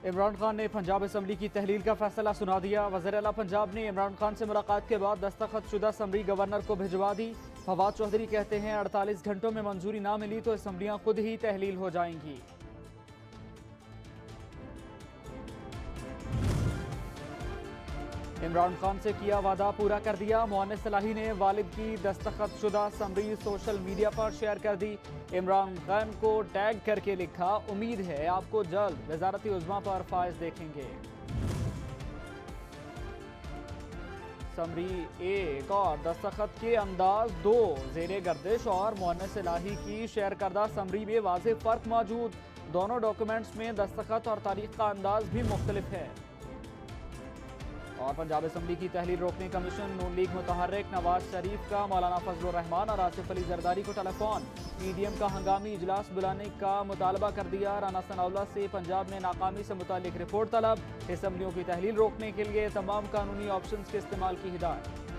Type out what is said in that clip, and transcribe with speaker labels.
Speaker 1: इमरान खान ने पंजाब असम्बली की तहलील का फैसला सुना दिया। वज़ीर आला पंजाब ने इमरान खान से मुलाकात के बाद दस्तखतशुदा असम्बली गवर्नर को भिजवा दी। फवाद चौधरी कहते हैं 48 घंटों में मंजूरी ना मिली तो असम्बलियाँ खुद ही तहलील हो जाएंगी। इमरान खान से किया वादा पूरा कर दिया। मुअन्निस सलाही ने वालिद की दस्तखतशुदा समरी सोशल मीडिया पर शेयर कर दी। इमरान खान को टैग करके लिखा, उम्मीद है आपको जल्द वजारती उज़्मा पर फाइज देखेंगे। समरी 1 और दस्तखत के अंदाज 2 ज़ेरे गर्दिश और मुअन्निस सलाही की शेयर करदा समरी में वाज़ेह फ़र्क मौजूद। दोनों डॉक्यूमेंट्स में दस्तखत और तारीख का अंदाज भी मुख्तलिफ है। और पंजाब असम्बली की तहलील रोकने कमीशन नून लीग मुतहर्रिक नवाज शरीफ का मौलाना फजलुर रहमान और आसिफ अली जरदारी को टेलीफोन। पीडीएम का हंगामी इजलास बुलाने का मुतालबा कर दिया। राना सनाउल्लाह से पंजाब में नाकामी से मुतालिक रिपोर्ट तलब। असम्बलियों की तहलील रोकने के लिए तमाम कानूनी ऑप्शंस के इस्तेमाल की हिदायत।